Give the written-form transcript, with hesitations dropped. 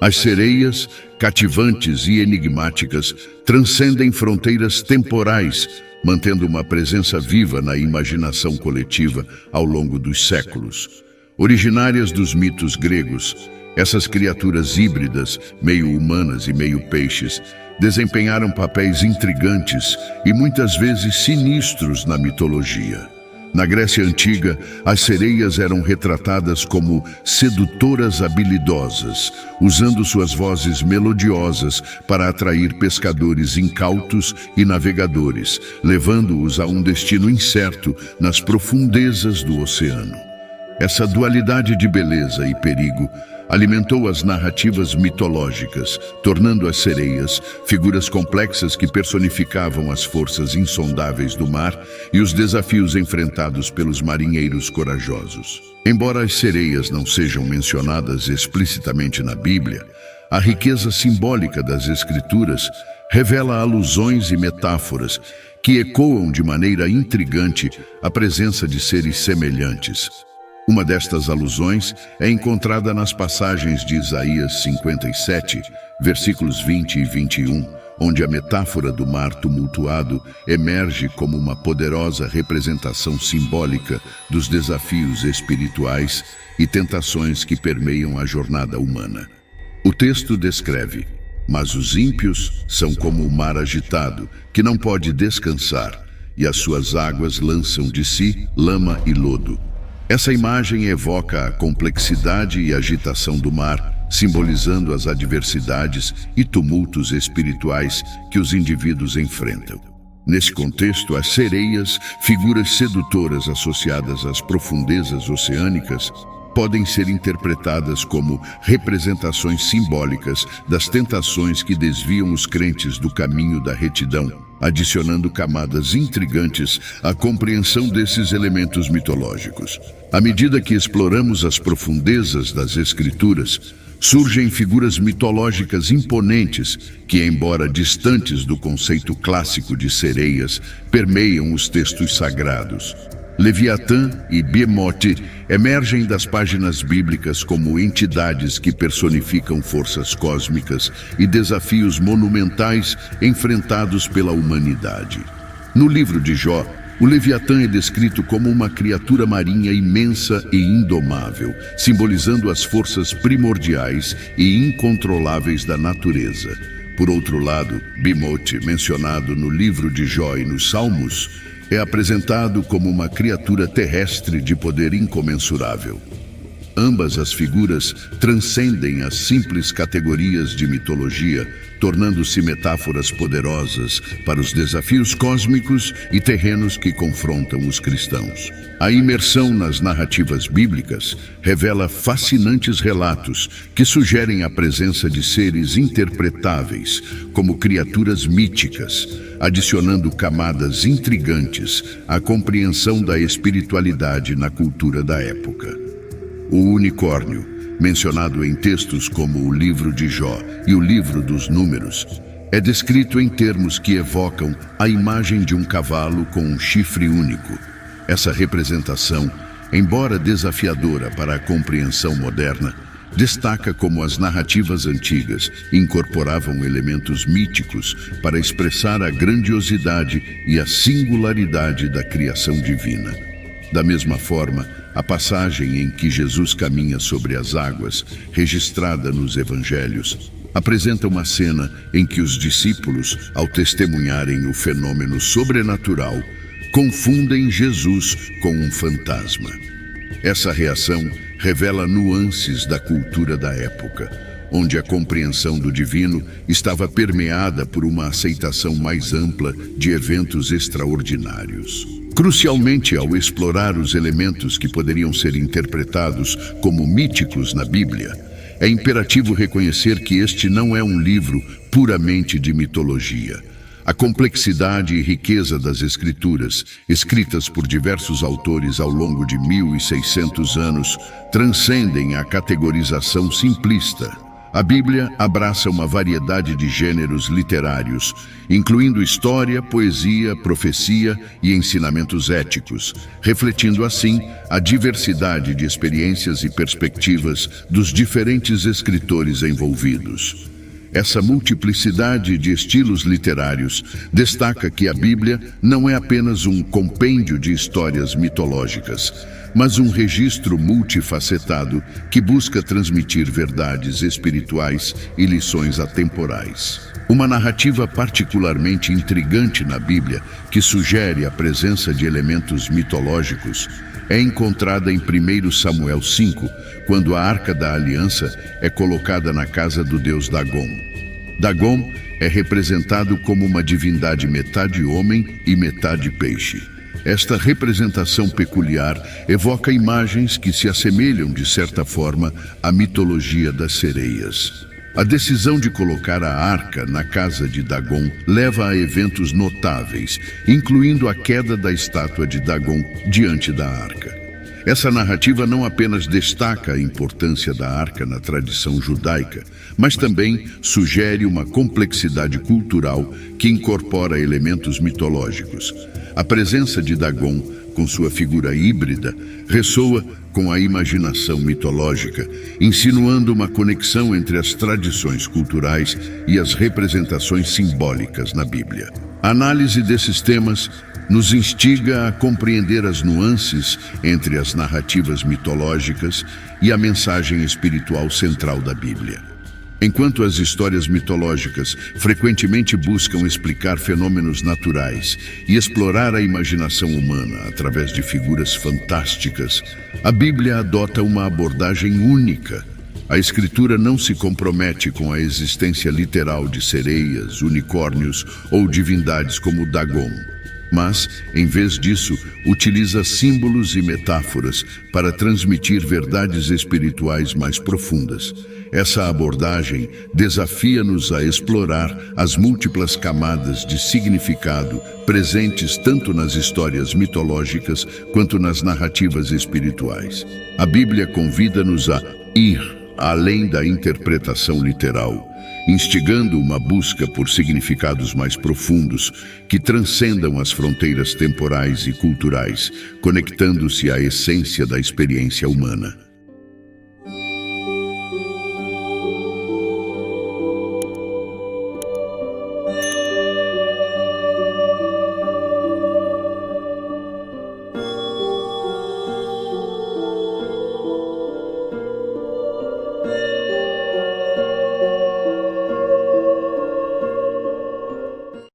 As sereias, cativantes e enigmáticas, transcendem fronteiras temporais, mantendo uma presença viva na imaginação coletiva ao longo dos séculos. Originárias dos mitos gregos, essas criaturas híbridas, meio humanas e meio peixes, desempenharam papéis intrigantes e muitas vezes sinistros na mitologia. Na Grécia Antiga, as sereias eram retratadas como sedutoras habilidosas, usando suas vozes melodiosas para atrair pescadores incautos e navegadores, levando-os a um destino incerto nas profundezas do oceano. Essa dualidade de beleza e perigo alimentou as narrativas mitológicas, tornando as sereias figuras complexas que personificavam as forças insondáveis do mar e os desafios enfrentados pelos marinheiros corajosos. Embora as sereias não sejam mencionadas explicitamente na Bíblia, a riqueza simbólica das Escrituras revela alusões e metáforas que ecoam de maneira intrigante a presença de seres semelhantes. Uma destas alusões é encontrada nas passagens de Isaías 57, versículos 20 e 21, onde a metáfora do mar tumultuado emerge como uma poderosa representação simbólica dos desafios espirituais e tentações que permeiam a jornada humana. O texto descreve: "Mas os ímpios são como o mar agitado, que não pode descansar, e as suas águas lançam de si lama e lodo." Essa imagem evoca a complexidade e agitação do mar, simbolizando as adversidades e tumultos espirituais que os indivíduos enfrentam. Nesse contexto, as sereias, figuras sedutoras associadas às profundezas oceânicas, podem ser interpretadas como representações simbólicas das tentações que desviam os crentes do caminho da retidão, adicionando camadas intrigantes à compreensão desses elementos mitológicos. À medida que exploramos as profundezas das Escrituras, surgem figuras mitológicas imponentes que, embora distantes do conceito clássico de sereias, permeiam os textos sagrados. Leviatã e Behemoth emergem das páginas bíblicas como entidades que personificam forças cósmicas e desafios monumentais enfrentados pela humanidade. No livro de Jó, o Leviatã é descrito como uma criatura marinha imensa e indomável, simbolizando as forças primordiais e incontroláveis da natureza. Por outro lado, Behemoth, mencionado no livro de Jó e nos Salmos, é apresentado como uma criatura terrestre de poder incomensurável. Ambas as figuras transcendem as simples categorias de mitologia, tornando-se metáforas poderosas para os desafios cósmicos e terrenos que confrontam os cristãos. A imersão nas narrativas bíblicas revela fascinantes relatos que sugerem a presença de seres interpretáveis, como criaturas míticas, adicionando camadas intrigantes à compreensão da espiritualidade na cultura da época. O unicórnio, mencionado em textos como o livro de Jó e o livro dos Números, é descrito em termos que evocam a imagem de um cavalo com um chifre único. Essa representação, embora desafiadora para a compreensão moderna, destaca como as narrativas antigas incorporavam elementos míticos para expressar a grandiosidade e a singularidade da criação divina. Da mesma forma, a passagem em que Jesus caminha sobre as águas, registrada nos Evangelhos, apresenta uma cena em que os discípulos, ao testemunharem o fenômeno sobrenatural, confundem Jesus com um fantasma. Essa reação revela nuances da cultura da época, onde a compreensão do divino estava permeada por uma aceitação mais ampla de eventos extraordinários. Crucialmente, ao explorar os elementos que poderiam ser interpretados como míticos na Bíblia, é imperativo reconhecer que este não é um livro puramente de mitologia. A complexidade e riqueza das Escrituras, escritas por diversos autores ao longo de 1600 anos, transcendem a categorização simplista, A Bíblia abraça uma variedade de gêneros literários, incluindo história, poesia, profecia e ensinamentos éticos, refletindo assim a diversidade de experiências e perspectivas dos diferentes escritores envolvidos. Essa multiplicidade de estilos literários destaca que a Bíblia não é apenas um compêndio de histórias mitológicas, mas um registro multifacetado que busca transmitir verdades espirituais e lições atemporais. Uma narrativa particularmente intrigante na Bíblia, que sugere a presença de elementos mitológicos, é encontrada em 1 Samuel 5, quando a Arca da Aliança é colocada na casa do deus Dagom. Dagom é representado como uma divindade metade homem e metade peixe. Esta representação peculiar evoca imagens que se assemelham, de certa forma, à mitologia das sereias. A decisão de colocar a arca na casa de Dagom leva a eventos notáveis, incluindo a queda da estátua de Dagom diante da arca. Essa narrativa não apenas destaca a importância da arca na tradição judaica, mas também sugere uma complexidade cultural que incorpora elementos mitológicos. A presença de Dagom, com sua figura híbrida, ressoa com a imaginação mitológica, insinuando uma conexão entre as tradições culturais e as representações simbólicas na Bíblia. A análise desses temas nos instiga a compreender as nuances entre as narrativas mitológicas e a mensagem espiritual central da Bíblia. Enquanto as histórias mitológicas frequentemente buscam explicar fenômenos naturais e explorar a imaginação humana através de figuras fantásticas, a Bíblia adota uma abordagem única. A Escritura não se compromete com a existência literal de sereias, unicórnios ou divindades como Dagom, mas, em vez disso, utiliza símbolos e metáforas para transmitir verdades espirituais mais profundas. Essa abordagem desafia-nos a explorar as múltiplas camadas de significado presentes tanto nas histórias mitológicas quanto nas narrativas espirituais. A Bíblia convida-nos a ir além da interpretação literal, instigando uma busca por significados mais profundos que transcendam as fronteiras temporais e culturais, conectando-se à essência da experiência humana.